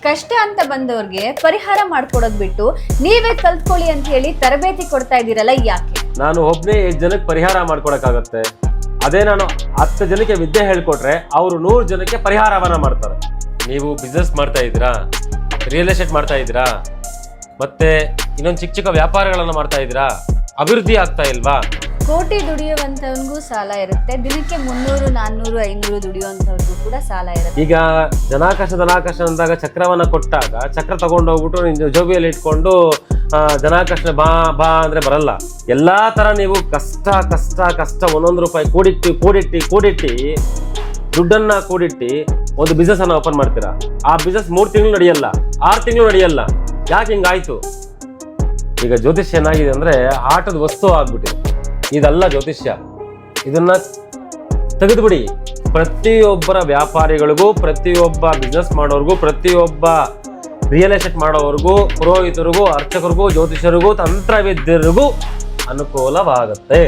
ಕಷ್ಟ ಅಂತ ಬಂದವ್ರಿಗೆ ಪರಿಹಾರ ಮಾಡ್ಕೊಡೋದ್ ಬಿಟ್ಟು ನೀವೇ ಕಲ್ತ್ಕೊಳ್ಳಿ ಅಂತ ಹೇಳಿ ತರಬೇತಿ ಕೊಡ್ತಾ ಇದ್ದೀರಲ್ಲ, ಯಾಕೆ? ನಾನು ಒಬ್ಬನೇ 8 ಜನಕ್ಕೆ ಪರಿಹಾರ ಮಾಡ್ಕೊಡಕ್ಕಾಗತ್ತೆ. ಅದೇ ನಾನು 10 ಜನಕ್ಕೆ ವಿದ್ಯೆ ಹೇಳ್ಕೊಟ್ರೆ ಅವರು 100 ಜನಕ್ಕೆ ಪರಿಹಾರವನ್ನ ಮಾಡ್ತಾರೆ. ನೀವು ಬಿಸ್ನೆಸ್ ಮಾಡ್ತಾ ಇದ್ದೀರಾ, ರಿಯಲ್ ಎಸ್ಟೇಟ್ ಮಾಡ್ತಾ ಇದ್ದೀರಾ, ಮತ್ತೆ ಇನ್ನೊಂದು ಚಿಕ್ಕ ಚಿಕ್ಕ ವ್ಯಾಪಾರಗಳನ್ನ ಮಾಡ್ತಾ ಇದ್ದೀರಾ, ಅಭಿವೃದ್ಧಿ ಆಗ್ತಾ ಇಲ್ವಾ? ಕೋಟಿ ದುಡಿಯುವಂತವನಿಗೂ ಸಾಲ ಇರುತ್ತೆ, ದಿನಕ್ಕೆ 300, 400, 500 ದುಡಿಯುವಂತವ್ರಿಗೂ ಕೂಡ ಸಾಲ ಇರುತ್ತೆ. ಈಗ ಜನಾಕರ್ಷ ಅಂದಾಗ ಚಕ್ರವನ್ನ ಕೊಟ್ಟಾಗ ಚಕ್ರ ತಗೊಂಡು ಹೋಗ್ಬಿಟ್ಟು ಜೋಬಿಯಲ್ಲಿ ಇಟ್ಕೊಂಡು ಜನಾಕರ್ಷಣೆ ಬಾ ಬಾ ಅಂದ್ರೆ ಬರಲ್ಲ. ಎಲ್ಲಾ ತರ ನೀವು ಕಷ್ಟ ಕಷ್ಟ ಕಷ್ಟ 1 ರೂಪಾಯಿ ಕೂಡಿಟ್ಟಿ ದುಡ್ಡನ್ನ ಕೂಡಿಟ್ಟಿ ಒಂದು ಬಿಸ್ನೆಸ್ ಅನ್ನ ಓಪನ್ ಮಾಡ್ತೀರಾ. ಆ ಬಿಸ್ನೆಸ್ 3 ತಿಂಗಳು ನಡೆಯಲ್ಲ, 6 ತಿಂಗಳು ನಡೆಯಲ್ಲ. ಯಾಕೆ ಹಿಂಗಾಯ್ತು? ಈಗ ಜ್ಯೋತಿಷ್ಯ ಏನಾಗಿದೆ ಅಂದ್ರೆ ಆಟದ ವಸ್ತು ಆಗ್ಬಿಟ್ಟಿದೆ. ಇದಲ್ಲ ಜ್ಯೋತಿಷ್ಯ, ಇದನ್ನ ತೆಗೆದುಬಿಡಿ. ಪ್ರತಿಯೊಬ್ಬರ ವ್ಯಾಪಾರಿಗಳಿಗೂ, ಪ್ರತಿಯೊಬ್ಬ ಬಿಸ್ನೆಸ್ ಮಾಡೋರ್ಗೂ, ಪ್ರತಿಯೊಬ್ಬ ರಿಯಲ್ ಎಸ್ಟೇಟ್ ಮಾಡೋರ್ಗೂ, ಪುರೋಹಿತರಿಗೂ, ಅರ್ಚಕರಿಗೂ, ಜ್ಯೋತಿಷರಿಗೂ, ತಂತ್ರವಿದ್ಯರಿಗೂ ಅನುಕೂಲವಾಗುತ್ತೆ.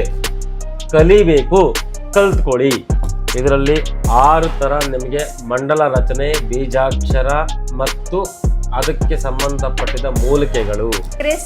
ಕಲಿಬೇಕು, ಕಲ್ತ್ಕೊಳ್ಳಿ. ಇದರಲ್ಲಿ 6 ತರ ನಿಮಗೆ ಮಂಡಲ ರಚನೆ, ಬೀಜಾಕ್ಷರ ಮತ್ತು ಅದಕ್ಕೆ ಸಂಬಂಧಪಟ್ಟಿದ ಮೂಲಿಕೆಗಳು.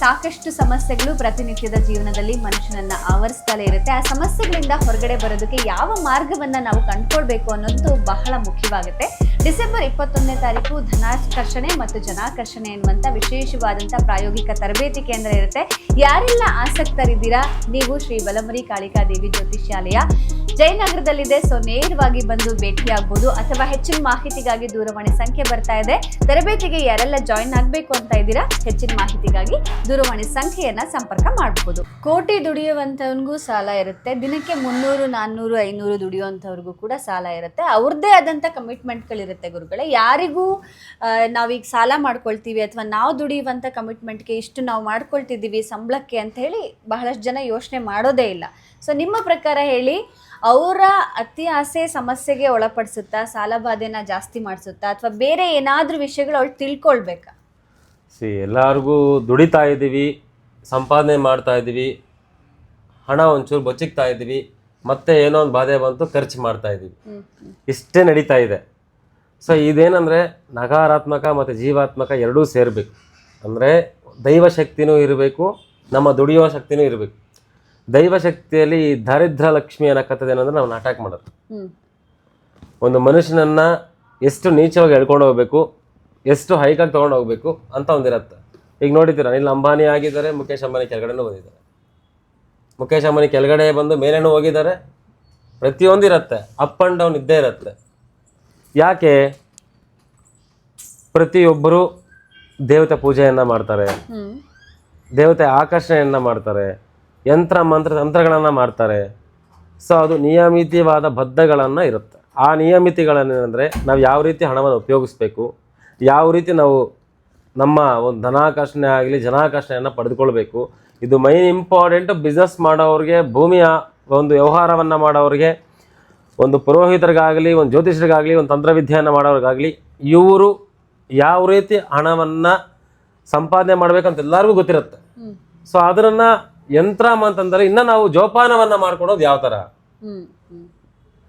ಸಾಕಷ್ಟು ಸಮಸ್ಯೆಗಳು ಪ್ರತಿನಿತ್ಯದ ಜೀವನದಲ್ಲಿ ಮನುಷ್ಯನನ್ನ ಆವರಿಸ್ತಲೇ ಇರುತ್ತೆ. ಆ ಸಮಸ್ಯೆಗಳಿಂದ ಹೊರಗಡೆ ಬರೋದಕ್ಕೆ ಯಾವ ಮಾರ್ಗವನ್ನ ನಾವು ಕಂಡುಕೊಳ್ಬೇಕು ಅನ್ನೋದು ಬಹಳ ಮುಖ್ಯವಾಗುತ್ತೆ. ಡಿಸೆಂಬರ್ 21ನೇ ತಾರೀಕು ಧನಾಕರ್ಷಣೆ ಮತ್ತು ಜನಾಕರ್ಷಣೆ ಎನ್ನುವಂತ ವಿಶೇಷವಾದಂತಹ ಪ್ರಾಯೋಗಿಕ ತರಬೇತಿ ಕೇಂದ್ರ ಇರುತ್ತೆ. ಯಾರೆಲ್ಲ ಆಸಕ್ತರಿದ್ದೀರಾ, ನೀವು ಶ್ರೀ ಬಲಮುರಿ ಕಾಳಿಕಾದೇವಿ ಜ್ಯೋತಿಷ್ಯಾಲಯ ಜಯನಗರದಲ್ಲಿದೆ. ಸೊ ನೇರವಾಗಿ ಬಂದು ಭೇಟಿಯಾಗಬಹುದು, ಅಥವಾ ಹೆಚ್ಚಿನ ಮಾಹಿತಿಗಾಗಿ ದೂರವಾಣಿ ಸಂಖ್ಯೆ ಬರ್ತಾ ಇದೆ. ತರಬೇತಿಗೆ ಯಾರೆಲ್ಲ ಜಾಯಿನ್ ಆಗಬೇಕು ಅಂತ ಇದ್ದೀರಾ, ಹೆಚ್ಚಿನ ಮಾಹಿತಿಗಾಗಿ ದೂರವಾಣಿ ಸಂಖ್ಯೆಯನ್ನ ಸಂಪರ್ಕ ಮಾಡಬಹುದು. ಕೋಟಿ ದುಡಿಯುವಂತವನಿಗೂ ಸಾಲ ಇರುತ್ತೆ, ದಿನಕ್ಕೆ 300, 400, 500 ದುಡಿಯುವಂತವ್ರಿಗೂ ಕೂಡ ಸಾಲ ಇರುತ್ತೆ. ಅವ್ರದ್ದೇ ಆದಂತ ಕಮಿಟ್ಮೆಂಟ್ಗಳಿರುತ್ತೆ ಗುರುಗಳೇ. ಯಾರಿಗೂ ನಾವೀಗ ಸಾಲ ಮಾಡ್ಕೊಳ್ತೀವಿ ಅಥವಾ ನಾವು ದುಡಿಯುವಂತ ಕಮಿಟ್ಮೆಂಟ್ಗೆ ಇಷ್ಟು ನಾವು ಮಾಡ್ಕೊಳ್ತಿದ್ದೀವಿ ಸಂಬಳಕ್ಕೆ ಅಂತ ಹೇಳಿ ಬಹಳಷ್ಟು ಜನ ಯೋಚನೆ ಮಾಡೋದೇ ಇಲ್ಲ. ಸೊ ನಿಮ್ಮ ಪ್ರಕಾರ ಹೇಳಿ, ಅವರ ಅತಿ ಆಸೆ ಸಮಸ್ಯೆಗೆ ಒಳಪಡಿಸುತ್ತಾ, ಸಾಲ ಬಾಧೆನ ಜಾಸ್ತಿ ಮಾಡಿಸುತ್ತಾ, ಅಥವಾ ಬೇರೆ ಏನಾದ್ರೂ ವಿಷಯಗಳು ಅವ್ಳು ತಿಳ್ಕೊಳ್ಬೇಕಾ? ಎಲ್ಲರಿಗೂ ದುಡಿತಾ ಇದ್ದೀವಿ, ಸಂಪಾದನೆ ಮಾಡ್ತಾ ಇದ್ದೀವಿ, ಹಣ ಒಂಚೂರು ಬಚ್ಚಿಕ್ತಾ ಇದ್ದೀವಿ, ಮತ್ತೆ ಏನೋ ಒಂದು ಬಾಧೆ ಬಂತು ಖರ್ಚು ಮಾಡ್ತಾ ಇದ್ದೀವಿ, ಇಷ್ಟೇ ನಡೀತಾ ಇದೆ. ಸೊ ಇದೇನಂದರೆ ನಕಾರಾತ್ಮಕ ಮತ್ತು ಜೀವಾತ್ಮಕ ಎರಡೂ ಸೇರಬೇಕು. ಅಂದರೆ ದೈವ ಶಕ್ತಿನೂ ಇರಬೇಕು, ನಮ್ಮ ದುಡಿಯುವ ಶಕ್ತಿನೂ ಇರಬೇಕು. ದೈವ ಶಕ್ತಿಯಲ್ಲಿ ದಾರಿದ್ರ್ಯ ಲಕ್ಷ್ಮಿ ಅನ್ನಕತ್ತದೆ ಏನಂದ್ರೆ ನಾವು ಅಟ್ಯಾಕ್ ಮಾಡೋದು. ಒಂದು ಮನುಷ್ಯನನ್ನ ಎಷ್ಟು ನೀಚವಾಗಿ ಎಳ್ಕೊಂಡು ಹೋಗ್ಬೇಕು, ಎಷ್ಟು ಹೈಕಾಗಿ ತೊಗೊಂಡು ಹೋಗ್ಬೇಕು ಅಂತ ಒಂದಿರತ್ತೆ. ಈಗ ನೋಡಿದ್ದೀರಾ, ಇಲ್ಲಿ ಅಂಬಾನಿ ಆಗಿದ್ದಾರೆ, ಮುಖೇಶ್ ಅಂಬಾನಿ ಕೆಳಗಡೆನೂ ಬಂದಿದ್ದಾರೆ, ಮುಖೇಶ್ ಅಂಬಾನಿ ಕೆಳಗಡೆ ಬಂದು ಮೇಲೇನೂ ಹೋಗಿದ್ದಾರೆ. ಪ್ರತಿಯೊಂದು ಇರುತ್ತೆ, ಅಪ್ ಆ್ಯಂಡ್ ಡೌನ್ ಇದ್ದೇ ಇರುತ್ತೆ. ಯಾಕೆ? ಪ್ರತಿಯೊಬ್ಬರು ದೇವತೆ ಪೂಜೆಯನ್ನು ಮಾಡ್ತಾರೆ, ದೇವತೆ ಆಕರ್ಷಣೆಯನ್ನು ಮಾಡ್ತಾರೆ, ತಂತ್ರಗಳನ್ನು ಮಾಡ್ತಾರೆ. ಸೊ ಅದು ನಿಯಮಿತವಾದ ಬದ್ಧಗಳನ್ನು ಇರುತ್ತೆ. ಆ ನಿಯಮಿತಿಗಳನ್ನೇನೆಂದರೆ ನಾವು ಯಾವ ರೀತಿ ಹಣವನ್ನು ಉಪಯೋಗಿಸ್ಬೇಕು, ಯಾವ ರೀತಿ ನಾವು ನಮ್ಮ ಒಂದು ಧನಾಕರ್ಷಣೆ ಆಗಲಿ ಜನಾಕರ್ಷಣೆಯನ್ನು ಪಡೆದುಕೊಳ್ಬೇಕು. ಇದು ಮೈನ್ ಇಂಪಾರ್ಟೆಂಟ್. ಬಿಸ್ನೆಸ್ ಮಾಡೋರಿಗೆ, ಭೂಮಿಯ ಒಂದು ವ್ಯವಹಾರವನ್ನು ಮಾಡೋರಿಗೆ, ಒಂದು ಪುರೋಹಿತರಿಗಾಗಲಿ, ಒಂದು ಜ್ಯೋತಿಷರಿಗಾಗಲಿ, ಒಂದು ತಂತ್ರವಿದ್ಯೆಯನ್ನು ಮಾಡೋರಿಗಾಗಲಿ, ಇವರು ಯಾವ ರೀತಿ ಹಣವನ್ನು ಸಂಪಾದನೆ ಮಾಡಬೇಕಂತ ಎಲ್ಲರಿಗೂ ಗೊತ್ತಿರುತ್ತೆ. ಸೊ ಅದನ್ನು ಯಂತ್ರ ಅಂತಂದರೆ ಇನ್ನು ನಾವು ಜೋಪಾನವನ್ನು ಮಾಡ್ಕೊಳೋದು ಯಾವ ಥರ,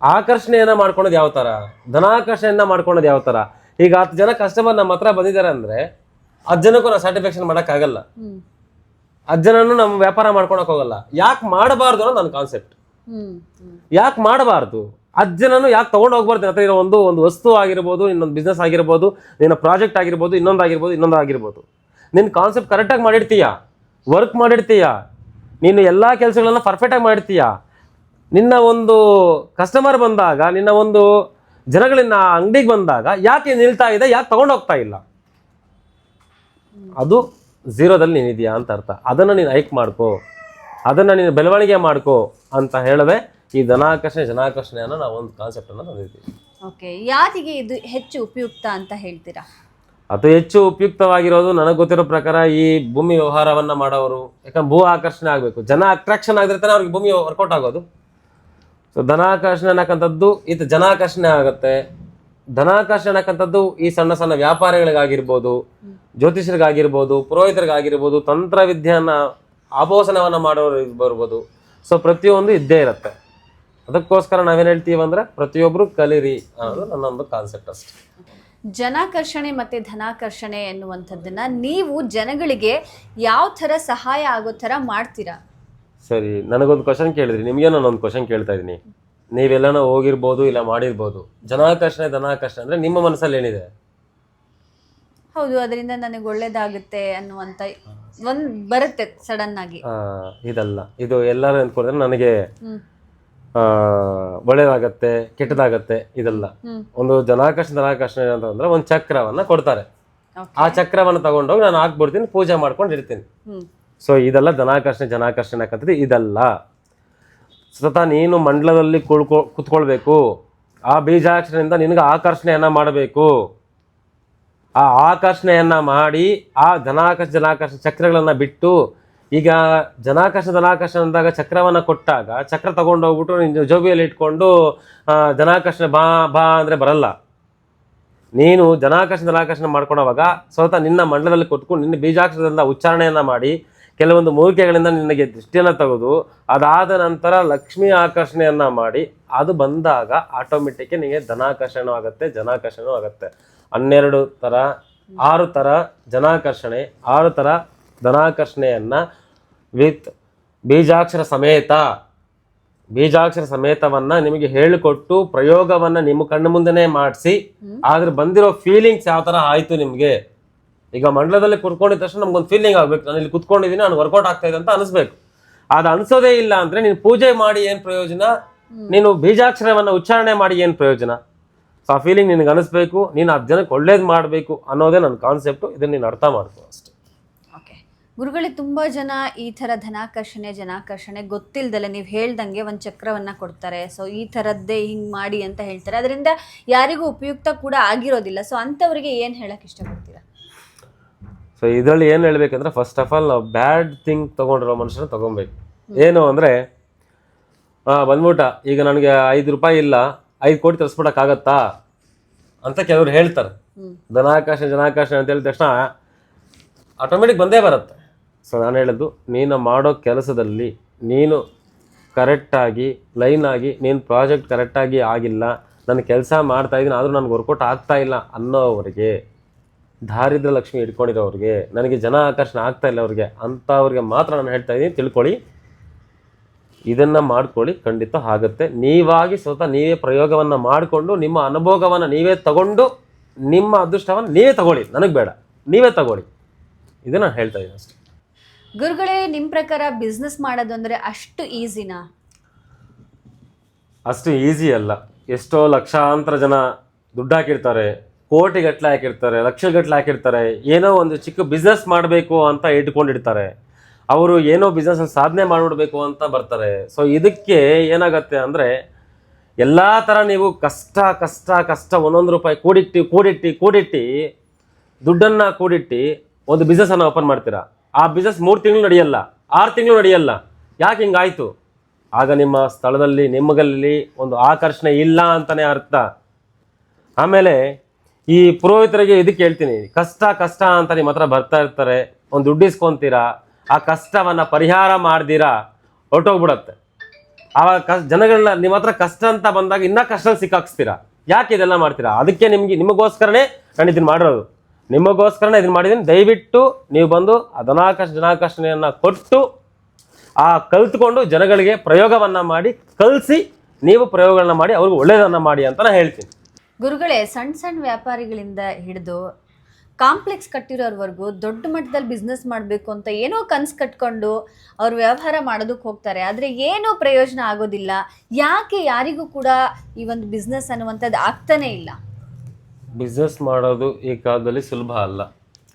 ಆಕರ್ಷಣೆಯನ್ನು ಮಾಡ್ಕೊಳೋದು ಯಾವ ಥರ, ಧನಾಕರ್ಷಣೆಯನ್ನು ಮಾಡ್ಕೊಳೋದು ಯಾವ ಥರ. ಈಗ 10 ಜನ ಕಸ್ಟಮರ್ ನಮ್ಮ ಹತ್ರ ಬಂದಿದ್ದಾರೆ ಅಂದರೆ 10 ಜನಕ್ಕೂ ನಾವು ಸ್ಯಾಟಿಸ್ಫ್ಯಾಕ್ಷನ್ ಮಾಡೋಕ್ಕಾಗಲ್ಲ, 10 ಜನನೂ ನಮ್ಮ ವ್ಯಾಪಾರ ಮಾಡ್ಕೊಳಕ್ ಹೋಗಲ್ಲ. ಯಾಕೆ ಮಾಡಬಾರ್ದು ಅನ್ನೋ ನನ್ನ ಕಾನ್ಸೆಪ್ಟ್. ಯಾಕೆ ಮಾಡಬಾರ್ದು? 10 ಜನನು ಯಾಕೆ ತೊಗೊಂಡು ಹೋಗ್ಬಾರ್ದು? ಹತ್ರ ಇರೋ ಒಂದು ವಸ್ತು ಆಗಿರ್ಬೋದು, ಇನ್ನೊಂದು ಬಿಸ್ನೆಸ್ ಆಗಿರ್ಬೋದು, ನಿನ್ನ ಪ್ರಾಜೆಕ್ಟ್ ಆಗಿರ್ಬೋದು, ಇನ್ನೊಂದು ಆಗಿರ್ಬೋದು, ನಿನ್ನ ಕಾನ್ಸೆಪ್ಟ್ ಕರೆಕ್ಟಾಗಿ ಮಾಡಿರ್ತೀಯ, ವರ್ಕ್ ಮಾಡಿರ್ತೀಯ, ನೀನು ಎಲ್ಲ ಕೆಲಸಗಳನ್ನ ಪರ್ಫೆಕ್ಟಾಗಿ ಮಾಡಿರ್ತೀಯ. ನಿನ್ನ ಒಂದು ಕಸ್ಟಮರ್ ಬಂದಾಗ, ನಿನ್ನ ಒಂದು ಜನಗಳಿನ್ನ ಅಂಗಡಿಗೆ ಬಂದಾಗ ಯಾಕೆ ನಿಲ್ತಾ ಇದೆ, ಯಾಕೆ ತೊಗೊಂಡು ಹೋಗ್ತಾ ಇಲ್ಲ, ಅದು ಝೀರೋದಲ್ಲಿ ನೀನಿದೆಯಾ ಅಂತ ಅರ್ಥ. ಅದನ್ನು ನೀನು ಹೈಕ್ ಮಾಡ್ಕೋ, ಅದನ್ನು ನೀನು ಬೆಳವಣಿಗೆ ಮಾಡ್ಕೋ ಅಂತ ಹೇಳದೆ ಈ ಧನಾಕರ್ಷಣೆ ಜನಾಕರ್ಷಣೆಯನ್ನು ನಾವು ಒಂದು ಕಾನ್ಸೆಪ್ಟನ್ನು ತಂದಿದ್ದೀವಿ. ಓಕೆ, ಯಾರಿಗೆ ಇದು ಹೆಚ್ಚು ಉಪಯುಕ್ತ ಅಂತ ಹೇಳ್ತೀರಾ? ಅತಿ ಹೆಚ್ಚು ಉಪಯುಕ್ತವಾಗಿರೋದು ನನಗೆ ಗೊತ್ತಿರೋ ಪ್ರಕಾರ ಈ ಭೂಮಿ ವ್ಯವಹಾರವನ್ನು ಮಾಡೋರು. ಯಾಕಂದ್ರೆ ಭೂ ಆಕರ್ಷಣೆ ಆಗಬೇಕು, ಜನ ಅಟ್ರಾಕ್ಷನ್ ಆಗಿದ್ರೆ ತಾನೆ ಅವ್ರಿಗೆ ಭೂಮಿ ವರ್ಕೌಟ್ ಆಗೋದು. ಸೊ ಧನಾಕರ್ಷಣೆ ಅನ್ನಕ್ಕಂಥದ್ದು ಇದು ಜನಾಕರ್ಷಣೆ ಆಗುತ್ತೆ. ಧನಾಕರ್ಷಣೆ ಅನ್ನಕ್ಕಂಥದ್ದು ಈ ಸಣ್ಣ ಸಣ್ಣ ವ್ಯಾಪಾರಿಗಳಿಗಾಗಿರ್ಬೋದು, ಜ್ಯೋತಿಷರಿಗಾಗಿರ್ಬೋದು, ಪುರೋಹಿತರಿಗಾಗಿರ್ಬೋದು, ತಂತ್ರವಿದ್ಯೆಯನ್ನು ಆಭೋಷಣವನ್ನು ಮಾಡೋರು ಬರ್ಬೋದು. ಸೊ ಪ್ರತಿಯೊಂದು ಇದ್ದೇ ಇರುತ್ತೆ. ಅದಕ್ಕೋಸ್ಕರ ನಾವೇನು ಹೇಳ್ತೀವಿ ಅಂದರೆ ಪ್ರತಿಯೊಬ್ಬರು ಕಲೀರಿ ಅನ್ನೋದು ನನ್ನೊಂದು ಕಾನ್ಸೆಪ್ಟ್ ಅಷ್ಟೇ. ಜನಾಕರ್ಷಣೆ ಮತ್ತು ಧನಾಕರ್ಷಣೆ ಎನ್ನುವಂಥದ್ದನ್ನು ನೀವು ಜನಗಳಿಗೆ ಯಾವ ಥರ ಸಹಾಯ ಆಗೋ ಥರ ಮಾಡ್ತೀರಾ? ಸರಿ, ನನಗೊಂದು ಕ್ವಶನ್ ಕೇಳಿದ್ರಿ, ನಿಮಗೆ ನಾನೊಂದು ಕ್ವಶನ್ ಕೇಳ್ತಾ ಇದ್ದೀನಿ. ನೀವೆಲ್ಲನೋ ಹೋಗಿರ್ಬೋದು, ಇಲ್ಲ ಮಾಡಿರ್ಬೋದು. ಜನಾಕರ್ಷಣೆ ಧನಾಕರ್ಷಣೆ ಅಂದರೆ ನಿಮ್ಮ ಮನಸ್ಸಲ್ಲಿ ಏನಿದೆ? ಹೌದು, ಅದರಿಂದ ನನಗೆ ಒಳ್ಳೇದಾಗುತ್ತೆ ಅನ್ನುವಂಥ ಒಂದು ಬರುತ್ತೆ ಸಡನ್ ಆಗಿ. ಇದಲ್ಲ, ಇದು ಎಲ್ಲರೂ ಅಂದ್ಕೊಂಡ್ರೆ ನನಗೆ ಒಳ್ಳೇದಾಗತ್ತೆ ಕೆಟ್ಟದಾಗತ್ತೆ ಇದಲ್ಲ. ಒಂದು ಜನಾಕರ್ಷಣೆ ಧನಾಕರ್ಷಣೆ ಅಂತಂದ್ರೆ ಒಂದು ಚಕ್ರವನ್ನ ಕೊಡ್ತಾರೆ. ಆ ಚಕ್ರವನ್ನ ತಗೊಂಡೋಗಿ ನಾನು ಹಾಕ್ಬಿಡ್ತೀನಿ, ಪೂಜೆ ಮಾಡ್ಕೊಂಡು ಇರ್ತೀನಿ. ಸೊ ಇದೆಲ್ಲ ಧನಾಕರ್ಷಣೆ ಜನಾಕರ್ಷಣೆ ಹಾಕಂತದ್ದು ಇದಲ್ಲ. ಸತತ ನೀನು ಮಂಡಲದಲ್ಲಿ ಕುತ್ಕೊಳ್ಬೇಕು. ಆ ಬೀಜಾಕ್ಷರದಿಂದ ನಿನಗೆ ಆಕರ್ಷಣೆಯನ್ನ ಮಾಡಬೇಕು. ಆ ಆಕರ್ಷಣೆಯನ್ನ ಮಾಡಿ ಆ ಜನಾಕರ್ಷಣೆ ಚಕ್ರಗಳನ್ನ ಬಿಟ್ಟು, ಈಗ ಜನಾಕರ್ಷಣೆ ಧನಾಕರ್ಷಣೆ ಅಂದಾಗ ಚಕ್ರವನ್ನ ಕೊಟ್ಟಾಗ ಚಕ್ರ ತಗೊಂಡೋಗ್ಬಿಟ್ಟು ನಿನ್ನ ಜೋಬಿಯಲ್ಲಿ ಇಟ್ಕೊಂಡು ಜನಾಕರ್ಷಣೆ ಬಾ ಬಾ ಅಂದರೆ ಬರಲ್ಲ. ನೀನು ಜನಾಕರ್ಷಣೆ ಧನಾಕರ್ಷಣೆ ಮಾಡ್ಕೊಂಡವಾಗ ಸ್ವತಃ ನಿನ್ನ ಮಂಡಲದಲ್ಲಿ ಕುತ್ಕೊಂಡು ನಿನ್ನ ಬೀಜಾಕ್ಷರದಿಂದ ಉಚ್ಚಾರಣೆಯನ್ನ ಮಾಡಿ ಕೆಲವೊಂದು ಮೂಲಿಕೆಗಳಿಂದ ನಿನಗೆ ದೃಷ್ಟಿಯನ್ನು ತೆಗೆದು ಅದಾದ ನಂತರ ಲಕ್ಷ್ಮಿ ಆಕರ್ಷಣೆಯನ್ನ ಮಾಡಿ ಅದು ಬಂದಾಗ ಆಟೋಮೆಟಿಕ್ ನಿಮಗೆ ಧನಾಕರ್ಷಣೆ ಆಗುತ್ತೆ, ಜನಾಕರ್ಷಣೆ ಆಗುತ್ತೆ. 12 ಥರ 6 ಥರ ಜನಾಕರ್ಷಣೆ, 6 ಥರ ಧನಾಕರ್ಷಣೆಯನ್ನ ವಿತ್ ಬೀಜಾಕ್ಷರ ಸಮೇತವನ್ನ ನಿಮಗೆ ಹೇಳಿಕೊಟ್ಟು ಪ್ರಯೋಗವನ್ನ ನಿಮ್ಮ ಕಣ್ಣು ಮುಂದೆನೆ ಮಾಡಿಸಿ ಆದ್ರೆ ಬಂದಿರೋ ಫೀಲಿಂಗ್ಸ್ ಯಾವ ತರ ಆಯ್ತು ನಿಮ್ಗೆ. ಈಗ ಮಂಡಲದಲ್ಲಿ ಕುತ್ಕೊಂಡಿದ ತಕ್ಷಣ ನಮ್ಗೊಂದು ಫೀಲಿಂಗ್ ಆಗ್ಬೇಕು, ನಾನು ಇಲ್ಲಿ ಕುತ್ಕೊಂಡಿದ್ದೀನಿ, ನಾನು ವರ್ಕೌಟ್ ಆಗ್ತಾ ಇದೆ ಅಂತ ಅನಿಸ್ಬೇಕು. ಅದು ಅನ್ಸೋದೇ ಇಲ್ಲ ಅಂದ್ರೆ ನೀನು ಪೂಜೆ ಮಾಡಿ ಏನ್ ಪ್ರಯೋಜನ, ನೀನು ಬೀಜಾಕ್ಷರವನ್ನ ಉಚ್ಚಾರಣೆ ಮಾಡಿ ಏನ್ ಪ್ರಯೋಜನ. ಸೊ ಆ ಫೀಲಿಂಗ್ ನಿನಗೆ ಅನಿಸ್ಬೇಕು, ನೀನು 10 ಜನಕ್ಕೆ ಒಳ್ಳೇದು ಮಾಡಬೇಕು ಅನ್ನೋದೇ ನನ್ನ ಕಾನ್ಸೆಪ್ಟು. ಇದನ್ನ ನೀನು ಅರ್ಥ ಮಾಡ್ಕೋ ಅಷ್ಟೇ. ಓಕೆ ಗುರುಗಳೇ, ತುಂಬ ಜನ ಈ ಥರ ಧನಾಕರ್ಷಣೆ ಜನಾಕರ್ಷಣೆ ಗೊತ್ತಿಲ್ದಲೆ ನೀವು ಹೇಳ್ದಂಗೆ ಒಂದು ಚಕ್ರವನ್ನು ಕೊಡ್ತಾರೆ. ಸೊ ಈ ಥರದ್ದೇ ಹಿಂಗೆ ಮಾಡಿ ಅಂತ ಹೇಳ್ತಾರೆ, ಅದರಿಂದ ಯಾರಿಗೂ ಉಪಯುಕ್ತ ಕೂಡ ಆಗಿರೋದಿಲ್ಲ. ಸೊ ಅಂಥವ್ರಿಗೆ ಏನು ಹೇಳಕ್ಕೆ ಇಷ್ಟಪಡ್ತೀರಾ? ಸೊ ಇದರಲ್ಲಿ ಏನು ಹೇಳ್ಬೇಕಂದ್ರೆ, ಫಸ್ಟ್ ಆಫ್ ಆಲ್ ನಾವು ಬ್ಯಾಡ್ ಥಿಂಗ್ ತೊಗೊಂಡಿರೋ ಮನುಷ್ಯನ ತೊಗೊಬೇಕು. ಏನು ಅಂದರೆ ಬಂದ್ಬಿಟ್ಟ ಈಗ ನನಗೆ 5 ರೂಪಾಯಿ ಇಲ್ಲ, 5 ಕೋಟಿ ತರಿಸ್ಬಿಡಕ್ಕಾಗತ್ತಾ ಅಂತ ಕೆಲವರು ಹೇಳ್ತಾರೆ. ಧನಾಕರ್ಷಣೆ ಜನಾಕರ್ಷಣೆ ಅಂತ ಹೇಳಿದ ತಕ್ಷಣ ಆಟೋಮೆಟಿಕ್ ಬಂದೇ ಬರುತ್ತೆ. ಸೊ ನಾನು ಹೇಳಿದ್ದು, ನೀನು ಮಾಡೋ ಕೆಲಸದಲ್ಲಿ ನೀನು ಕರೆಕ್ಟಾಗಿ ಲೈನಾಗಿ ನೀನು ಪ್ರಾಜೆಕ್ಟ್ ಕರೆಕ್ಟಾಗಿ ಆಗಿಲ್ಲ, ನಾನು ಕೆಲಸ ಮಾಡ್ತಾ ಇದ್ದೀನಿ ಆದರೂ ನನಗೆ ವರ್ಕೌಟ್ ಆಗ್ತಾ ಇಲ್ಲ ಅನ್ನೋವ್ರಿಗೆ, ದಾರಿದ್ರ್ಯ ಲಕ್ಷ್ಮಿ ಇಟ್ಕೊಂಡಿರೋರಿಗೆ, ನನಗೆ ಜನ ಆಕರ್ಷಣೆ ಆಗ್ತಾ ಇಲ್ಲ ಅವ್ರಿಗೆ, ಅಂಥವ್ರಿಗೆ ಮಾತ್ರ ನಾನು ಹೇಳ್ತಾ ಇದ್ದೀನಿ, ತಿಳ್ಕೊಳ್ಳಿ, ಇದನ್ನು ಮಾಡ್ಕೊಳ್ಳಿ, ಖಂಡಿತ ಆಗುತ್ತೆ. ನೀವಾಗಿ ಸ್ವತಃ ನೀವೇ ಪ್ರಯೋಗವನ್ನು ಮಾಡಿಕೊಂಡು ನಿಮ್ಮ ಅನುಭವವನ್ನು ನೀವೇ ತಗೊಂಡು ನಿಮ್ಮ ಅದೃಷ್ಟವನ್ನು ನೀವೇ ತಗೊಳ್ಳಿ, ನನಗೆ ಬೇಡ, ನೀವೇ ತಗೊಳ್ಳಿ. ಇದು ನಾನು ಹೇಳ್ತಾ ಇದ್ದೀನಿ ಅಷ್ಟೇ. ಗುರುಗಳೇ, ನಿಮ್ಮ ಪ್ರಕಾರ ಬಿಸ್ನೆಸ್ ಮಾಡೋದು ಅಂದರೆ ಅಷ್ಟು ಈಸಿನಾ? ಅಷ್ಟು ಈಸಿ ಅಲ್ಲ. ಎಷ್ಟೋ ಲಕ್ಷಾಂತರ ಜನ ದುಡ್ಡು ಹಾಕಿರ್ತಾರೆ, ಕೋಟಿಗಟ್ಟಲೆ ಹಾಕಿರ್ತಾರೆ, ಲಕ್ಷಗಟ್ಟಲೆ ಹಾಕಿರ್ತಾರೆ, ಏನೋ ಒಂದು ಚಿಕ್ಕ ಬಿಸ್ನೆಸ್ ಮಾಡಬೇಕು ಅಂತ ಇಟ್ಕೊಂಡಿರ್ತಾರೆ. ಅವರು ಏನೋ ಬಿಸ್ನೆಸ್ ಸಾಧನೆ ಮಾಡಿಬಿಡ್ಬೇಕು ಅಂತ ಬರ್ತಾರೆ. ಸೊ ಇದಕ್ಕೆ ಏನಾಗತ್ತೆ ಅಂದರೆ, ಎಲ್ಲ ಥರ ನೀವು ಕಷ್ಟ ಕಷ್ಟ ಕಷ್ಟ ಒಂದೊಂದು ರೂಪಾಯಿ ಕೂಡಿಟ್ಟು ದುಡ್ಡನ್ನು ಕೂಡಿಟ್ಟು ಒಂದು ಬಿಸ್ನೆಸ್ಸನ್ನು ಓಪನ್ ಮಾಡ್ತೀರಾ. ಆ ಬಿಸ್ನೆಸ್ 3 ತಿಂಗಳು ನಡೆಯಲ್ಲ, 6 ತಿಂಗಳು ನಡೆಯಲ್ಲ. ಯಾಕೆ ಹಿಂಗಾಯ್ತು? ಆಗ ನಿಮ್ಮ ಸ್ಥಳದಲ್ಲಿ ನಿಮ್ಮಗಲ್ಲಿ ಒಂದು ಆಕರ್ಷಣೆ ಇಲ್ಲ ಅಂತಲೇ ಅರ್ಥ. ಆಮೇಲೆ ಈ ಪುರೋಹಿತರಿಗೆ ಇದಕ್ಕೆ ಹೇಳ್ತೀನಿ, ಕಷ್ಟ ಕಷ್ಟ ಅಂತ ನಿಮ್ಮ ಹತ್ರ ಬರ್ತಾ ಇರ್ತಾರೆ, ಒಂದು ದುಡ್ಡು ಇಸ್ಕೊಂತೀರಾ, ಆ ಕಷ್ಟವನ್ನು ಪರಿಹಾರ ಮಾಡ್ದಿರಾ ಹೊರಟೋಗ್ಬಿಡತ್ತೆ. ಆವಾಗ ಜನಗಳನ್ನ ನಿಮ್ಮ ಹತ್ರ ಕಷ್ಟ ಅಂತ ಬಂದಾಗ ಇನ್ನೂ ಕಷ್ಟ ಸಿಕ್ಕಾಕ್ಸ್ತೀರಾ. ಯಾಕೆ ಇದೆಲ್ಲ ಮಾಡ್ತೀರಾ? ಅದಕ್ಕೆ ನಿಮಗೋಸ್ಕರನೇ ನಾನು ಇದನ್ನು ಮಾಡಿರೋದು, ನಿಮಗೋಸ್ಕರನೇ ಇದನ್ನು ಮಾಡಿದ್ದೀನಿ. ದಯವಿಟ್ಟು ನೀವು ಬಂದು ಜನಾಕರ್ಷಣೆಯನ್ನು ಕೊಟ್ಟು ಕಲ್ತ್ಕೊಂಡು ಜನಗಳಿಗೆ ಪ್ರಯೋಗವನ್ನು ಮಾಡಿ ಕಲಿಸಿ, ನೀವು ಪ್ರಯೋಗಗಳನ್ನ ಮಾಡಿ ಅವ್ರಿಗೆ ಒಳ್ಳೆಯದನ್ನು ಮಾಡಿ ಅಂತ ನಾನು ಹೇಳ್ತೀನಿ. ಗುರುಗಳೇ, ಸಣ್ಣ ಸಣ್ಣ ವ್ಯಾಪಾರಿಗಳಿಂದ ಹಿಡಿದು ಕಾಂಪ್ಲೆಕ್ಸ್ ಕಟ್ಟಿರೋರ್ವರೆಗೂ ದೊಡ್ಡ ಮಟ್ಟದಲ್ಲಿ ಬಿಸ್ನೆಸ್ ಮಾಡಬೇಕು ಅಂತ ಏನೋ ಕನಸು ಕಟ್ಕೊಂಡು ಅವ್ರು ವ್ಯವಹಾರ ಮಾಡೋದಕ್ಕೆ ಹೋಗ್ತಾರೆ, ಆದರೆ ಏನೂ ಪ್ರಯೋಜನ ಆಗೋದಿಲ್ಲ. ಯಾಕೆ ಯಾರಿಗೂ ಕೂಡ ಈ ಒಂದು ಬಿಸ್ನೆಸ್ ಅನ್ನುವಂಥದ್ದು ಆಗ್ತಾನೇ ಇಲ್ಲ? ಬಿಸ್ನೆಸ್ ಮಾಡೋದು ಈ ಕಾಲದಲ್ಲಿ ಸುಲಭ ಅಲ್ಲ,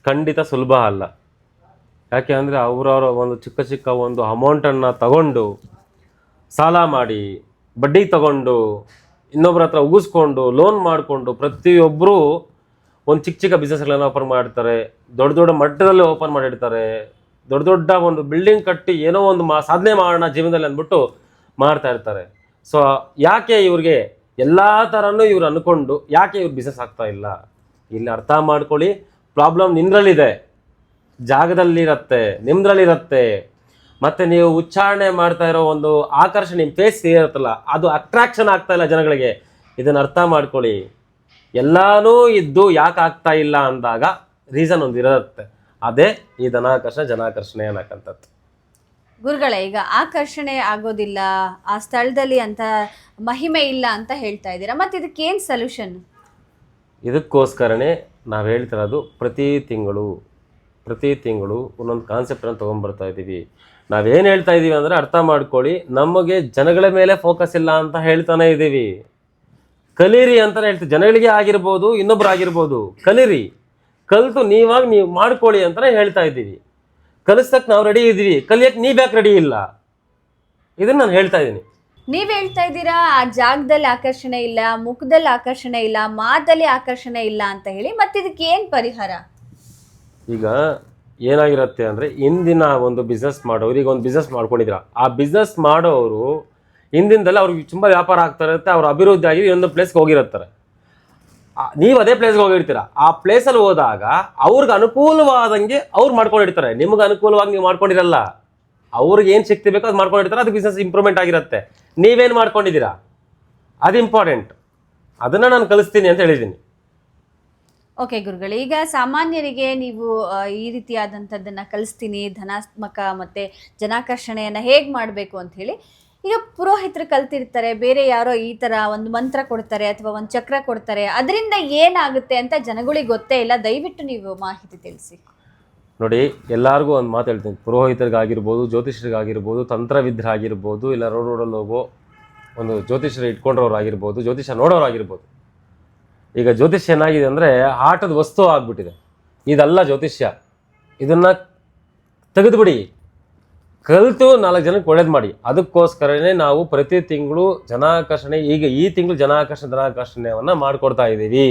ಖಂಡಿತ ಸುಲಭ ಅಲ್ಲ. ಯಾಕೆ ಅಂದರೆ ಅವರವರ ಒಂದು ಚಿಕ್ಕ ಒಂದು ಅಮೌಂಟನ್ನು ತಗೊಂಡು ಸಾಲ ಮಾಡಿ ಬಡ್ಡಿ ತಗೊಂಡು ಇನ್ನೊಬ್ಬರ ಹತ್ರ ಉಗಿಸ್ಕೊಂಡು ಲೋನ್ ಮಾಡಿಕೊಂಡು ಪ್ರತಿಯೊಬ್ಬರು ಒಂದು ಚಿಕ್ಕ ಬಿಸ್ನೆಸ್ಗಳನ್ನು ಓಪನ್ ಮಾಡ್ತಾರೆ, ದೊಡ್ಡ ಮಟ್ಟದಲ್ಲಿ ಓಪನ್ ಮಾಡಿರ್ತಾರೆ, ದೊಡ್ಡ ಒಂದು ಬಿಲ್ಡಿಂಗ್ ಕಟ್ಟಿ ಏನೋ ಒಂದು ಸಾಧನೆ ಮಾಡೋಣ ಜೀವನದಲ್ಲಿ ಅಂದ್ಬಿಟ್ಟು ಮಾಡ್ತಾ ಇರ್ತಾರೆ. ಸೊ ಯಾಕೆ ಇವ್ರಿಗೆ ಎಲ್ಲ ಥರನೂ ಇವ್ರು ಅಂದ್ಕೊಂಡು ಯಾಕೆ ಇವ್ರು ಬಿಸ್ನೆಸ್ ಆಗ್ತಾ ಇಲ್ಲ? ಇಲ್ಲಿ ಅರ್ಥ ಮಾಡ್ಕೊಳ್ಳಿ, ಪ್ರಾಬ್ಲಮ್ ನಿಮ್ದ್ರಲ್ಲಿದೆ, ಜಾಗದಲ್ಲಿರತ್ತೆ, ನಿಮ್ದ್ರಲ್ಲಿರತ್ತೆ. ಮತ್ತು ನೀವು ಉಚ್ಚಾರಣೆ ಮಾಡ್ತಾ ಇರೋ ಒಂದು ಆಕರ್ಷಣೆ ನಿಮ್ಮ ಫೇಸ್ ಇರುತ್ತಲ್ಲ, ಅದು ಅಟ್ರಾಕ್ಷನ್ ಆಗ್ತಾ ಇಲ್ಲ ಜನಗಳಿಗೆ. ಇದನ್ನು ಅರ್ಥ ಮಾಡ್ಕೊಳ್ಳಿ. ಎಲ್ಲಾನು ಇದ್ದು ಯಾಕೆ ಆಗ್ತಾ ಇಲ್ಲ ಅಂದಾಗ ರೀಸನ್ ಒಂದು ಇರುತ್ತೆ. ಅದೇ ಈ ಧನಾಕರ್ಷಣೆ ಜನಾಕರ್ಷಣೆ ಅನ್ನಕ್ಕಂಥದ್ದು. ಗುರುಗಳೇ, ಈಗ ಆಕರ್ಷಣೆ ಆಗೋದಿಲ್ಲ, ಆ ಸ್ಥಳದಲ್ಲಿ ಅಂತ ಮಹಿಮೆ ಇಲ್ಲ ಅಂತ ಹೇಳ್ತಾ ಇದ್ದೀರಾ, ಮತ್ತೆ ಇದಕ್ಕೇನು ಸೊಲ್ಯೂಷನ್? ಇದಕ್ಕೋಸ್ಕರನೇ ನಾವು ಹೇಳ್ತಿರೋದು ಪ್ರತಿ ತಿಂಗಳು ಒಂದೊಂದು ಕಾನ್ಸೆಪ್ಟನ್ನು ತೊಗೊಂಡ್ಬರ್ತಾ ಇದ್ದೀವಿ. ನಾವೇನು ಹೇಳ್ತಾ ಇದ್ದೀವಿ ಅಂದರೆ ಅರ್ಥ ಮಾಡ್ಕೊಳ್ಳಿ, ನಮಗೆ ಜನಗಳ ಮೇಲೆ ಫೋಕಸ್ ಇಲ್ಲ ಅಂತ ಹೇಳ್ತಾನೆ ಇದ್ದೀವಿ. ಕಲೀರಿ ಅಂತಲೇ ಹೇಳ್ತೀವಿ. ಜನಗಳಿಗೆ ಆಗಿರ್ಬೋದು, ಇನ್ನೊಬ್ರು ಆಗಿರ್ಬೋದು, ಕಲೀರಿ, ಕಲಿತು ನೀವು ಮಾಡ್ಕೊಳ್ಳಿ ಅಂತಲೇ ಹೇಳ್ತಾ ಇದ್ದೀವಿ. ಕಲಿಸ್ತಕ್ಕೆ ನಾವು ರೆಡಿ ಇದ್ದೀವಿ, ಕಲಿಯಕ್ಕೆ ನೀವ್ಯಾಕೆ ರೆಡಿ ಇಲ್ಲ, ಇದನ್ನು ನಾನು ಹೇಳ್ತಾ ಇದ್ದೀನಿ. ನೀವ್ ಹೇಳ್ತಾ ಇದ್ದೀರಾ ಆ ಜಾಗದಲ್ಲಿ ಆಕರ್ಷಣೆ ಇಲ್ಲ, ಮುಖದಲ್ಲಿ ಆಕರ್ಷಣೆ ಇಲ್ಲ, ಮಾತಲ್ಲಿ ಆಕರ್ಷಣೆ ಇಲ್ಲ ಅಂತ ಹೇಳಿ, ಮತ್ತೆ ಇದಕ್ಕೆ ಏನ್ ಪರಿಹಾರ? ಈಗ ಏನಾಗಿರುತ್ತೆ ಅಂದರೆ, ಇಂದಿನ ಒಂದು ಬಿಸ್ನೆಸ್ ಮಾಡೋರು ಈಗ ಒಂದು ಬಿಸ್ನೆಸ್ ಮಾಡ್ಕೊಂಡಿದ್ದೀರ, ಆ ಬಿಸ್ನೆಸ್ ಮಾಡೋರು ಹಿಂದಿನದಲ್ಲ ಅವ್ರಿಗೆ ತುಂಬ ವ್ಯಾಪಾರ ಆಗ್ತಾ ಇರುತ್ತೆ, ಅವ್ರ ಅಭಿವೃದ್ಧಿ ಆಗಿ ಒಂದು ಪ್ಲೇಸ್ಗೆ ಹೋಗಿರ್ತಾರೆ. ನೀವು ಅದೇ ಪ್ಲೇಸ್ಗೆ ಹೋಗಿರ್ತೀರ. ಆ ಪ್ಲೇಸಲ್ಲಿ ಹೋದಾಗ ಅವ್ರಿಗೆ ಅನುಕೂಲವಾದಂಗೆ ಅವ್ರು ಮಾಡ್ಕೊಂಡಿರ್ತಾರೆ, ನಿಮ್ಗೆ ಅನುಕೂಲವಾಗಿ ನೀವು ಮಾಡ್ಕೊಂಡಿರಲ್ಲ. ಅವ್ರಿಗೆ ಏನು ಶಕ್ತಿ ಬೇಕೋ ಅದು ಮಾಡ್ಕೊಂಡಿರ್ತಾರೆ, ಅದು ಬಿಸ್ನೆಸ್ ಇಂಪ್ರೂವ್ಮೆಂಟ್ ಆಗಿರುತ್ತೆ. ನೀವೇನು ಮಾಡ್ಕೊಂಡಿದ್ದೀರಾ ಅದು ಇಂಪಾರ್ಟೆಂಟ್, ಅದನ್ನು ನಾನು ಕಲಿಸ್ತೀನಿ ಅಂತ ಹೇಳಿದ್ದೀನಿ. ಓಕೆ ಗುರುಗಳೇ, ಈಗ ಸಾಮಾನ್ಯರಿಗೆ ನೀವು ಈ ರೀತಿಯಾದಂಥದ್ದನ್ನು ಕಲಿಸ್ತೀನಿ, ಧನಾತ್ಮಕ ಮತ್ತು ಜನಾಕರ್ಷಣೆಯನ್ನು ಹೇಗೆ ಮಾಡಬೇಕು ಅಂತ ಹೇಳಿ, ಈಗ ಪುರೋಹಿತರು ಕಲ್ತಿರ್ತಾರೆ, ಬೇರೆ ಯಾರೋ ಈ ಥರ ಒಂದು ಮಂತ್ರ ಕೊಡ್ತಾರೆ ಅಥವಾ ಒಂದು ಚಕ್ರ ಕೊಡ್ತಾರೆ, ಅದರಿಂದ ಏನಾಗುತ್ತೆ ಅಂತ ಜನಗಳಿಗೆ ಗೊತ್ತೇ ಇಲ್ಲ. ದಯವಿಟ್ಟು ನೀವು ಮಾಹಿತಿ ತಿಳಿಸಿ. ನೋಡಿ, ಎಲ್ಲರಿಗೂ ಒಂದು ಮಾತು ಹೇಳ್ತೀನಿ, ಪುರೋಹಿತರಿಗಾಗಿರ್ಬೋದು, ಜ್ಯೋತಿಷರಿಗಾಗಿರ್ಬೋದು, ತಂತ್ರವಿದ್ರಾಗಿರ್ಬೋದು, ಇಲ್ಲ ರೋಡಲ್ಲಿ ಹೋಗೋ ಒಂದು ಜ್ಯೋತಿಷರು ಇಟ್ಕೊಂಡ್ರವ್ರು ಆಗಿರ್ಬೋದು, ಜ್ಯೋತಿಷ ನೋಡೋರಾಗಿರ್ಬೋದು. ಈಗ ಜ್ಯೋತಿಷ್ಯ ಏನಾಗಿದೆ ಅಂದರೆ ಆಟದ ವಸ್ತು ಆಗಿಬಿಟ್ಟಿದೆ. ಇದಲ್ಲ ಜ್ಯೋತಿಷ್ಯ, ಇದನ್ನು ತೆಗೆದುಬಿಡಿ, ಕಲಿತು 4 ಜನಕ್ಕೆ ಒಳ್ಳೇದು ಮಾಡಿ. ಅದಕ್ಕೋಸ್ಕರನೇ ನಾವು ಪ್ರತಿ ತಿಂಗಳು ಜನಾಕರ್ಷಣೆ, ಈಗ ಈ ತಿಂಗಳು ಜನಾಕರ್ಷಣೆಯನ್ನು ಮಾಡಿಕೊಡ್ತಾ ಇದ್ದೀವಿ.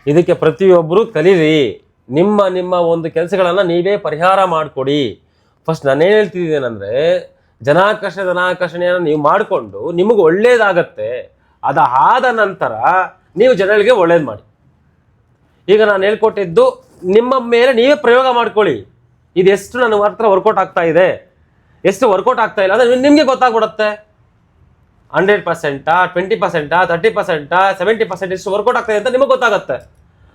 ಇದಕ್ಕೆ ಪ್ರತಿಯೊಬ್ಬರು ಕಲೀರಿ, ನಿಮ್ಮ ಒಂದು ಕೆಲಸಗಳನ್ನು ನೀವೇ ಪರಿಹಾರ ಮಾಡಿಕೊಡಿ. ಫಸ್ಟ್ ನಾನೇನು ಹೇಳ್ತಿದ್ದೇನೆಂದರೆ, ಜನಾಕರ್ಷಣೆಯನ್ನು ನೀವು ಮಾಡಿಕೊಂಡು ನಿಮಗೆ ಒಳ್ಳೇದಾಗತ್ತೆ. ಅದಾದ ನಂತರ ನೀವು ಜನಗಳಿಗೆ ಒಳ್ಳೇದು ಮಾಡಿ. ಈಗ ನಾನು ಹೇಳ್ಕೊಟ್ಟಿದ್ದು ನಿಮ್ಮ ಮೇಲೆ ನೀವೇ ಪ್ರಯೋಗ ಮಾಡ್ಕೊಳ್ಳಿ. ಇದು ಎಷ್ಟು ನನ್ನ ಹತ್ರ ವರ್ಕೌಟ್ ಆಗ್ತಾ ಇದೆ, ಎಷ್ಟು ವರ್ಕೌಟ್ ಆಗ್ತಾ ಇಲ್ಲ ಅಂದರೆ ನಿಮಗೆ ಗೊತ್ತಾಗ್ಬಿಡುತ್ತೆ. 100%, 20%, 30%, 70% ಎಷ್ಟು ವರ್ಕೌಟ್ ಆಗ್ತಾ ಇದೆ ಅಂತ ನಿಮಗೆ ಗೊತ್ತಾಗುತ್ತೆ.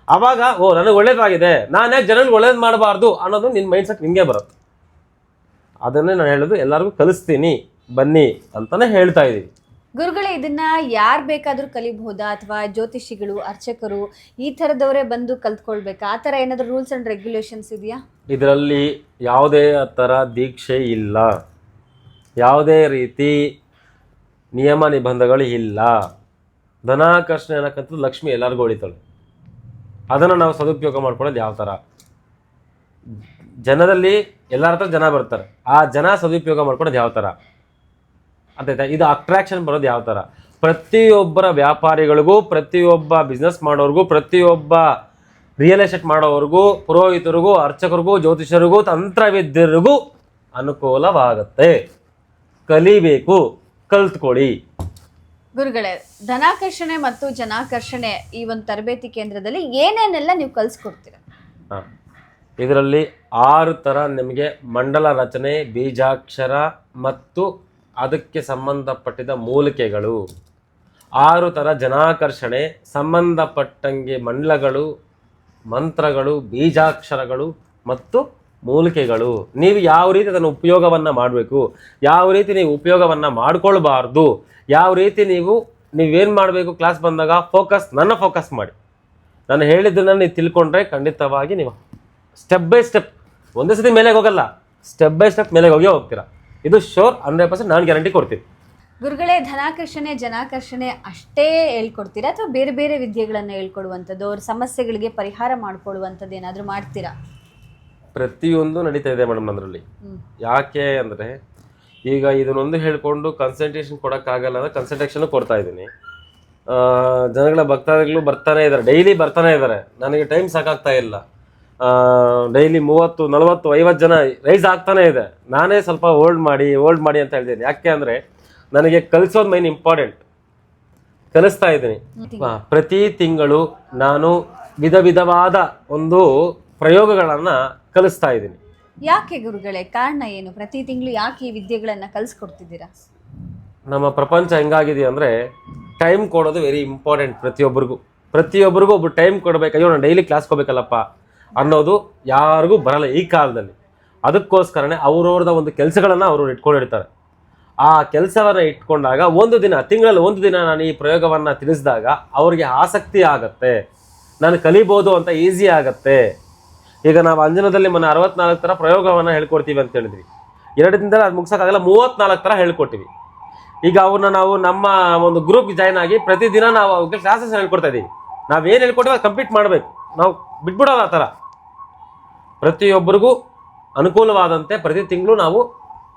ಆವಾಗ ನನಗೆ ಒಳ್ಳೇದಾಗಿದೆ, ನಾನು ಯಾಕೆ ಜನರಿಗೆ ಒಳ್ಳೇದು ಮಾಡಬಾರ್ದು ಅನ್ನೋದು ನಿನ್ನ ಮೈಂಡ್ಸೆಟ್ ನಿಮಗೆ ಬರುತ್ತೆ. ಅದನ್ನೇ ನಾನು ಹೇಳೋದು, ಎಲ್ಲರಿಗೂ ಕಲಿಸ್ತೀನಿ ಬನ್ನಿ ಅಂತಲೇ ಹೇಳ್ತಾ ಇದ್ದೀವಿ. ಗುರುಗಳೇ, ಇದನ್ನ ಯಾರು ಬೇಕಾದರೂ ಕಲಿಬಹುದಾ ಅಥವಾ ಜ್ಯೋತಿಷಿಗಳು, ಅರ್ಚಕರು ಈ ಥರದವರೇ ಬಂದು ಕಲ್ತ್ಕೊಳ್ಬೇಕಾ? ಆ ಥರ ಏನಾದರೂ ರೂಲ್ಸ್ ಆ್ಯಂಡ್ ರೆಗ್ಯುಲೇಷನ್ಸ್ ಇದೆಯಾ? ಇದರಲ್ಲಿ ಯಾವುದೇ ಥರ ದೀಕ್ಷೆ ಇಲ್ಲ, ಯಾವುದೇ ರೀತಿ ನಿಯಮ ನಿಬಂಧಗಳು ಇಲ್ಲ. ಧನಾಕರ್ಷಣೆ ಅನ್ನಕ್ಕಂಥದ್ದು ಲಕ್ಷ್ಮಿ ಎಲ್ಲರಿಗೂ ಹೊಳಿತಾಳೆ. ಅದನ್ನು ನಾವು ಸದುಪಯೋಗ ಮಾಡ್ಕೊಳ್ಳೋದು ಯಾವ ಥರ? ಜನದಲ್ಲಿ ಎಲ್ಲರ ಹತ್ರ ಜನ ಬರ್ತಾರೆ, ಆ ಜನ ಸದುಪಯೋಗ ಮಾಡ್ಕೊಳ್ಳೋದು ಯಾವ ಥರ ಅಂತ. ಇದು ಅಟ್ರಾಕ್ಷನ್ ಬರೋದು ಯಾವ ಥರ? ಪ್ರತಿಯೊಬ್ಬರ ವ್ಯಾಪಾರಿಗಳಿಗೂ, ಪ್ರತಿಯೊಬ್ಬ ಬಿಸ್ನೆಸ್ ಮಾಡೋರಿಗೂ, ಪ್ರತಿಯೊಬ್ಬ ರಿಯಲ್ ಎಸ್ಟೇಟ್ ಮಾಡೋರಿಗೂ, ಪುರೋಹಿತರಿಗೂ, ಅರ್ಚಕರಿಗೂ, ಜ್ಯೋತಿಷರಿಗೂ, ತಂತ್ರವಿದ್ಯರಿಗೂ ಅನುಕೂಲವಾಗುತ್ತೆ. ಕಲಿಬೇಕು, ಕಲ್ತ್ಕೊಳ್ಳಿ. ಗುರುಗಳೇ, ಧನಾಕರ್ಷಣೆ ಮತ್ತು ಜನಾಕರ್ಷಣೆ ಈ ಒಂದು ತರಬೇತಿ ಕೇಂದ್ರದಲ್ಲಿ ಏನೇನೆಲ್ಲ ನೀವು ಕಲಿಸ್ಕೊಡ್ತೀರಾ? ಇದರಲ್ಲಿ 6 ಥರ ನಿಮಗೆ ಮಂಡಲ ರಚನೆ, ಬೀಜಾಕ್ಷರ ಮತ್ತು ಅದಕ್ಕೆ ಸಂಬಂಧಪಟ್ಟಿದ ಮೂಲಿಕೆಗಳು, 6 ಥರ ಜನಾಕರ್ಷಣೆ ಸಂಬಂಧಪಟ್ಟಂಗೆ ಮಂಡಲಗಳು, ಮಂತ್ರಗಳು, ಬೀಜಾಕ್ಷರಗಳು ಮತ್ತು ಮೂಲಿಕೆಗಳು. ನೀವು ಯಾವ ರೀತಿ ಅದನ್ನು ಉಪಯೋಗವನ್ನು ಮಾಡಬೇಕು, ಯಾವ ರೀತಿ ನೀವು ಉಪಯೋಗವನ್ನು ಮಾಡಿಕೊಳ್ಬಾರ್ದು, ಯಾವ ರೀತಿ ನೀವೇನು ಮಾಡಬೇಕು, ಕ್ಲಾಸ್ ಬಂದಾಗ ನನ್ನ ಫೋಕಸ್ ಮಾಡಿ. ನಾನು ಹೇಳಿದ್ದನ್ನು ನೀವು ತಿಳ್ಕೊಂಡ್ರೆ ಖಂಡಿತವಾಗಿ ನೀವು ಸ್ಟೆಪ್ ಬೈ ಸ್ಟೆಪ್, ಒಂದೇ ಸತಿ ಮೇಲೆ ಹೋಗಲ್ಲ, ಸ್ಟೆಪ್ ಬೈ ಸ್ಟೆಪ್ ಮೇಲೆ ಹೋಗ್ತೀರಾ. ಇದು ಶೋರ್, 100% ನಾನು ಗ್ಯಾರಂಟಿ ಕೊಡ್ತೀನಿ. ಗುರುಗಳೇ, ಧನಾಕರ್ಷಣೆ ಜನಾಕರ್ಷಣೆ ಅಷ್ಟೇ ಹೇಳ್ಕೊಡ್ತೀರಾ ಅಥವಾ ಬೇರೆ ಬೇರೆ ವಿದ್ಯೆಗಳನ್ನು ಹೇಳ್ಕೊಡುವಂಥದ್ದು, ಅವ್ರ ಸಮಸ್ಯೆಗಳಿಗೆ ಪರಿಹಾರ ಮಾಡ್ಕೊಳ್ಳುವಂಥದ್ದು ಏನಾದರೂ ಮಾಡ್ತೀರಾ? ಪ್ರತಿಯೊಂದು ನಡೀತಾ ಇದೆ ಮೇಡಮ್ ನನ್ನಲ್ಲಿ. ಯಾಕೆ ಅಂದರೆ, ಈಗ ಇದನ್ನೊಂದು ಹೇಳ್ಕೊಂಡು ಕನ್ಸಲ್ಟೇಷನ್ ಕೊಡೋಕ್ಕಾಗಲ್ಲ ಅಂದರೆ ಕನ್ಸಲ್ಟೇಷನ್ ಕೊಡ್ತಾ ಇದ್ದೀನಿ. ಜನಗಳ ಭಕ್ತಾದಿಗಳು ಬರ್ತಾನೆ ಇದ್ದಾರೆ, ಡೈಲಿ ಬರ್ತಾನೆ ಇದ್ದಾರೆ. ನನಗೆ ಟೈಮ್ ಸಾಕಾಗ್ತಾ ಇಲ್ಲ. ಡೈಲಿ 30, 40, 50 ಜನ ರೈಸ್ ಆಗ್ತಾನೆ ಇದೆ. ನಾನೇ ಸ್ವಲ್ಪ ಹೋಲ್ಡ್ ಮಾಡಿ ಅಂತ ಹೇಳ್ತೀನಿ. ಯಾಕೆ ಅಂದರೆ ನನಗೆ ಕಲಿಸೋದು ಮೈನ್ ಇಂಪಾರ್ಟೆಂಟ್. ಕಲಿಸ್ತಾ ಇದ್ದೀನಿ. ಪ್ರತಿ ತಿಂಗಳು ನಾನು ವಿಧವಾದ ಒಂದು ಪ್ರಯೋಗಗಳನ್ನು ಕಲಿಸ್ತಾ ಇದ್ದೀನಿ. ಯಾಕೆ ಗುರುಗಳೇ, ಕಾರಣ ಏನು? ಪ್ರತಿ ತಿಂಗಳು ಯಾಕೆ ಈ ವಿದ್ಯೆಗಳನ್ನು ಕಲಿಸ್ಕೊಡ್ತಿದ್ದೀರಾ? ನಮ್ಮ ಪ್ರಪಂಚ ಹೆಂಗಾಗಿದೆ ಅಂದರೆ ಟೈಮ್ ಕೊಡೋದು ವೆರಿ ಇಂಪಾರ್ಟೆಂಟ್ ಪ್ರತಿಯೊಬ್ಬರಿಗೂ. ಪ್ರತಿಯೊಬ್ಬರಿಗೂ ಒಬ್ಬರು ಟೈಮ್ ಕೊಡಬೇಕು, ಅಯ್ಯೋ ನಾನು ಡೈಲಿ ಕ್ಲಾಸ್ಗೆ ಹೋಗ್ಬೇಕಲ್ಲಪ್ಪ ಅನ್ನೋದು ಯಾರಿಗೂ ಬರಲ್ಲ ಈ ಕಾಲದಲ್ಲಿ. ಅದಕ್ಕೋಸ್ಕರನೇ ಅವ್ರವ್ರದ ಒಂದು ಕೆಲಸಗಳನ್ನು ಅವರು ಇಟ್ಕೊಂಡಿರ್ತಾರೆ. ಆ ಕೆಲಸವನ್ನು ಇಟ್ಕೊಂಡಾಗ ತಿಂಗಳಲ್ಲಿ ಒಂದು ದಿನ ನಾನು ಈ ಪ್ರಯೋಗವನ್ನು ತಿಳಿಸಿದಾಗ ಅವ್ರಿಗೆ ಆಸಕ್ತಿ ಆಗತ್ತೆ, ನಾನು ಕಲಿಬೋದು ಅಂತ ಈಸಿ ಆಗತ್ತೆ. ಈಗ ನಾವು ಅಂಜನದಲ್ಲಿ ಮೊನ್ನೆ 64 ಥರ ಪ್ರಯೋಗವನ್ನು ಹೇಳ್ಕೊಡ್ತೀವಿ ಅಂತ ಹೇಳಿದ್ವಿ. 2 ದಿನದಲ್ಲಿ ಅದು ಮುಗಿಸೋಕ್ಕಾಗಲ್ಲ, 34 ಥರ ಹೇಳ್ಕೊಟ್ಟಿವಿ. ಈಗ ಅವನ್ನ ನಾವು ನಮ್ಮ ಒಂದು ಗ್ರೂಪ್ಗೆ ಜಾಯ್ನ್ ಆಗಿ ಪ್ರತಿದಿನ ನಾವು ಅವ್ರಿಗೆ ಕ್ಲಾಸಸ್ ಹೇಳ್ಕೊಡ್ತಾ ಇದ್ದೀವಿ. ನಾವೇನು ಹೇಳ್ಕೊಟ್ಟಿವಿ ಅದು ಕಂಪ್ಲೀಟ್ ಮಾಡಬೇಕು, ನಾವು ಬಿಟ್ಬಿಡೋಲ್ಲ ಆ ಥರ. ಪ್ರತಿಯೊಬ್ಬರಿಗೂ ಅನುಕೂಲವಾದಂತೆ ಪ್ರತಿ ತಿಂಗಳು ನಾವು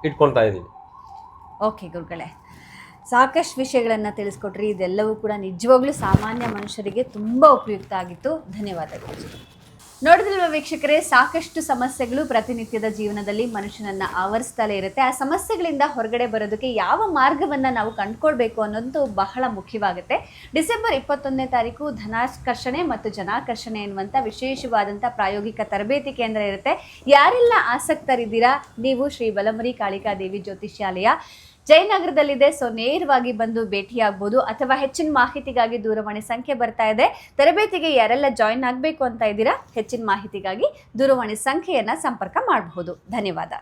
ಇಟ್ಕೊಳ್ತಾ ಇದ್ದೀವಿ. ಓಕೆ ಗುರುಗಳೇ, ಸಾಕಷ್ಟು ವಿಷಯಗಳನ್ನು ತಿಳಿಸ್ಕೊಟ್ರಿ. ಇದೆಲ್ಲವೂ ಕೂಡ ನಿಜವಾಗ್ಲೂ ಸಾಮಾನ್ಯ ಮನುಷ್ಯರಿಗೆ ತುಂಬ ಉಪಯುಕ್ತ ಆಗಿತ್ತು. ಧನ್ಯವಾದಗಳು. ನೋಡಿದ್ರಲ್ವ ವೀಕ್ಷಕರೇ, ಸಾಕಷ್ಟು ಸಮಸ್ಯೆಗಳು ಪ್ರತಿನಿತ್ಯದ ಜೀವನದಲ್ಲಿ ಮನುಷ್ಯನನ್ನ ಆವರಿಸ್ತಲೇ ಇರುತ್ತೆ. ಆ ಸಮಸ್ಯೆಗಳಿಂದ ಹೊರಗಡೆ ಬರೋದಕ್ಕೆ ಯಾವ ಮಾರ್ಗವನ್ನು ನಾವು ಕಂಡುಕೊಳ್ಬೇಕು ಅನ್ನೋದು ಬಹಳ ಮುಖ್ಯವಾಗುತ್ತೆ. ಡಿಸೆಂಬರ್ 21ನೇ ತಾರೀಕು ಧನಾಕರ್ಷಣೆ ಮತ್ತು ಜನಾಕರ್ಷಣೆ ಎನ್ನುವಂಥ ವಿಶೇಷವಾದಂಥ ಪ್ರಾಯೋಗಿಕ ತರಬೇತಿ ಕೇಂದ್ರ ಇರುತ್ತೆ. ಯಾರೆಲ್ಲ ಆಸಕ್ತರಿದ್ದೀರಾ, ನೀವು ಶ್ರೀ ಬಲಮುರಿ ಕಾಳಿಕಾದೇವಿ ಜ್ಯೋತಿಷ್ಯಾಲಯ ಜಯನಗರದಲ್ಲಿದೆ. ಸೊ ನೇರವಾಗಿ ಬಂದು ಭೇಟಿಯಾಗ್ಬೋದು, ಅಥವಾ ಹೆಚ್ಚಿನ ಮಾಹಿತಿಗಾಗಿ ದೂರವಾಣಿ ಸಂಖ್ಯೆ ಬರ್ತಾ ಇದೆ. ತರಬೇತಿಗೆ ಯಾರೆಲ್ಲ ಜಾಯಿನ್ ಆಗಬೇಕು ಅಂತ ಇದ್ದೀರಾ, ಹೆಚ್ಚಿನ ಮಾಹಿತಿಗಾಗಿ ದೂರವಾಣಿ ಸಂಖ್ಯೆಯನ್ನು ಸಂಪರ್ಕ ಮಾಡಬಹುದು. ಧನ್ಯವಾದ.